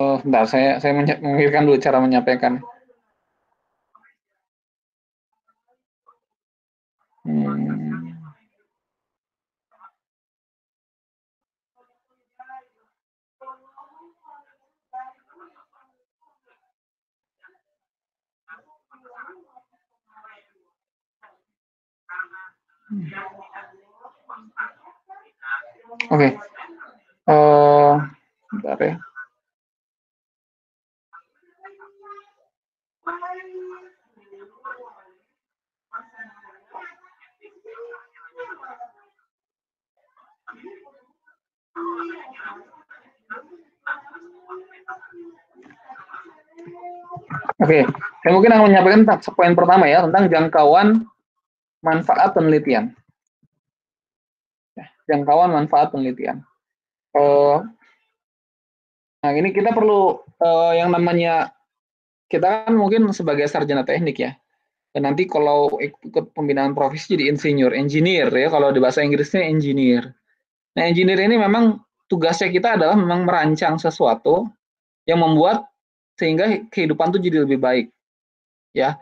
Bentar, saya memikirkan dulu cara menyampaikan. Oke, bentar ya. Oke, saya mungkin akan menyampaikan poin pertama ya tentang jangkauan manfaat penelitian. Jangkauan manfaat penelitian. Nah, ini kita perlu yang namanya, kita kan mungkin sebagai sarjana teknik ya. Dan nanti kalau ikut pembinaan profesi jadi insinyur, engineer ya, kalau di bahasa Inggrisnya engineer. Nah, engineer ini memang tugasnya kita adalah memang merancang sesuatu yang membuat sehingga kehidupan itu jadi lebih baik. Ya,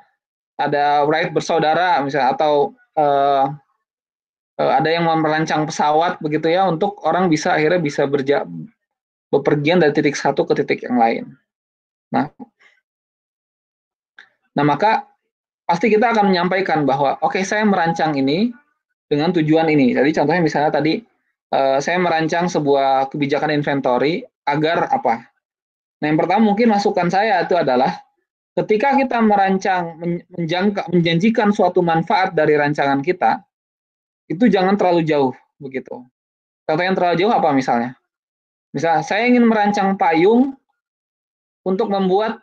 ada Wright bersaudara misalnya, atau ada yang merancang pesawat begitu ya, untuk orang bisa akhirnya bisa bepergian dari titik satu ke titik yang lain. Nah, maka pasti kita akan menyampaikan bahwa oke, saya merancang ini dengan tujuan ini. Jadi contohnya misalnya tadi saya merancang sebuah kebijakan inventory agar apa? Nah, yang pertama mungkin masukan saya itu adalah ketika kita merancang, menjanjikan suatu manfaat dari rancangan kita, itu jangan terlalu jauh begitu. Contoh yang terlalu jauh apa misalnya? Misalnya saya ingin merancang payung untuk membuat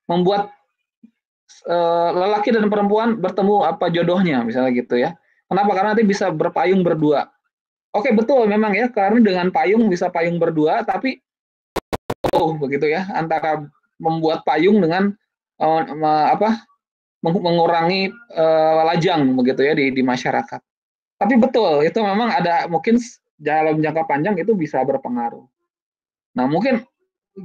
membuat lelaki dan perempuan bertemu apa jodohnya misalnya gitu ya. Kenapa? Karena nanti bisa berpayung berdua. Oke, betul memang ya, karena dengan payung bisa payung berdua, tapi begitu ya, antara membuat payung dengan mengurangi lajang begitu ya di masyarakat. Tapi betul, itu memang ada mungkin dalam jangka panjang itu bisa berpengaruh. Nah, mungkin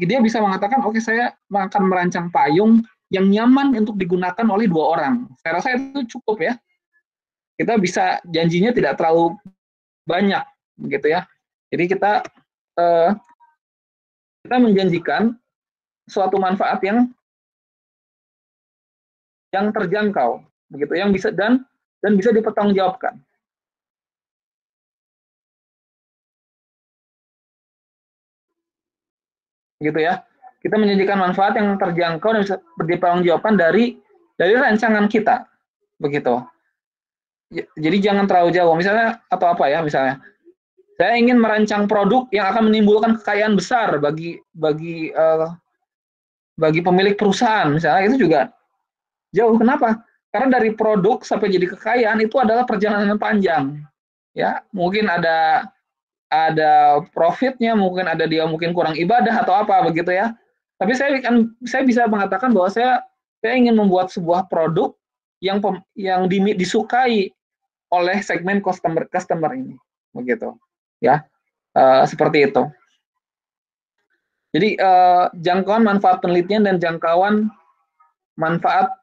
dia bisa mengatakan, oke, saya akan merancang payung yang nyaman untuk digunakan oleh 2 orang. Saya rasa itu cukup ya. Kita bisa janjinya tidak terlalu banyak, begitu ya. Jadi kita menjanjikan suatu manfaat yang terjangkau, begitu, yang bisa dan bisa dipertanggungjawabkan. Gitu ya. Kita menjanjikan manfaat yang terjangkau dan bisa dipertanggungjawabkan dari rancangan kita, begitu. Jadi jangan terlalu jauh. Misalnya atau apa ya, misalnya saya ingin merancang produk yang akan menimbulkan kekayaan besar bagi pemilik perusahaan, misalnya, itu juga jauh. Kenapa? Karena dari produk sampai jadi kekayaan itu adalah perjalanan panjang. Ya, mungkin ada profitnya, mungkin ada dia mungkin kurang ibadah atau apa begitu ya. Tapi saya bisa mengatakan bahwa saya ingin membuat sebuah produk yang disukai oleh segmen customer ini, begitu ya. Seperti itu. Jadi jangkauan manfaat penelitian dan manfaat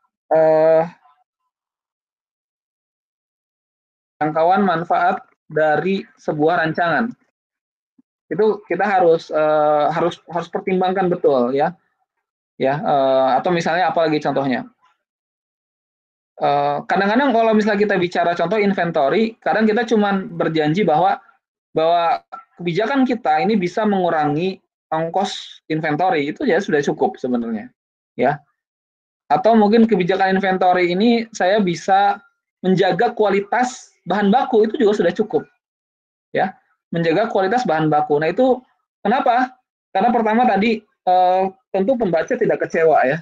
jangkauan manfaat dari sebuah rancangan itu kita harus pertimbangkan betul ya. Atau misalnya apalagi contohnya, kadang-kadang kalau misalnya kita bicara contoh inventory, kadang kita cuma berjanji bahwa kebijakan kita ini bisa mengurangi ongkos inventory, itu ya sudah cukup sebenarnya ya. Atau mungkin kebijakan inventory ini saya bisa menjaga kualitas bahan baku, itu juga sudah cukup ya, menjaga kualitas bahan baku. Nah, itu kenapa? Karena pertama tadi tentu pembaca tidak kecewa ya,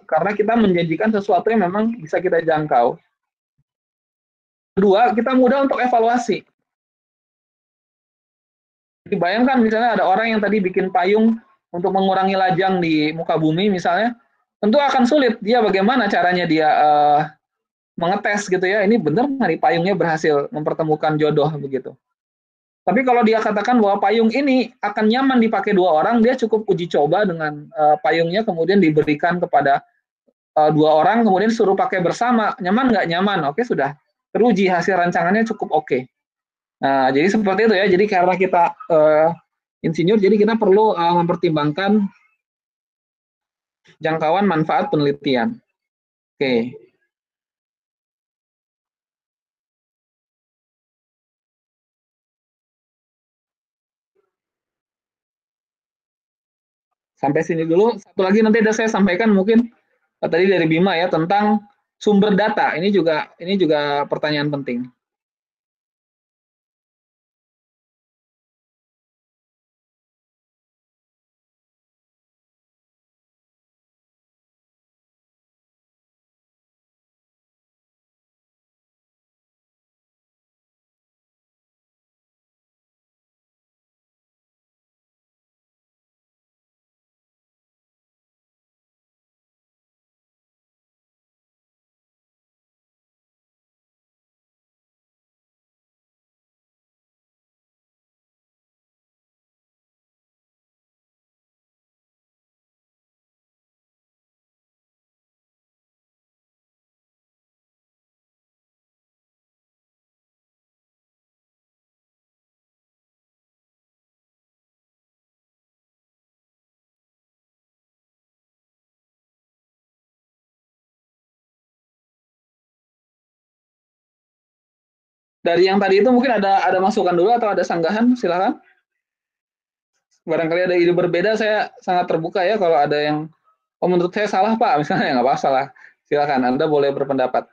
karena kita menjanjikan sesuatu yang memang bisa kita jangkau. Kedua, kita mudah untuk evaluasi. Dibayangkan misalnya ada orang yang tadi bikin payung untuk mengurangi lajang di muka bumi misalnya, tentu akan sulit dia bagaimana caranya dia mengetes gitu ya, ini benar nggak nih payungnya berhasil mempertemukan jodoh begitu. Tapi kalau dia katakan bahwa payung ini akan nyaman dipakai 2 orang, dia cukup uji coba dengan payungnya, kemudian diberikan kepada 2 orang, kemudian suruh pakai bersama, nyaman nggak nyaman? Oke, sudah teruji, hasil rancangannya cukup oke. Nah, jadi seperti itu ya. Jadi karena kita insinyur, jadi kita perlu mempertimbangkan jangkauan manfaat penelitian. Oke. Sampai sini dulu. Satu lagi nanti ada saya sampaikan mungkin tadi dari Bima ya tentang sumber data. Ini juga pertanyaan penting. Dari yang tadi itu mungkin ada masukan dulu atau ada sanggahan, silakan. Barangkali ada ide berbeda, saya sangat terbuka ya kalau ada yang, oh menurut saya salah Pak, misalnya nggak apa salah. Silakan, Anda boleh berpendapat.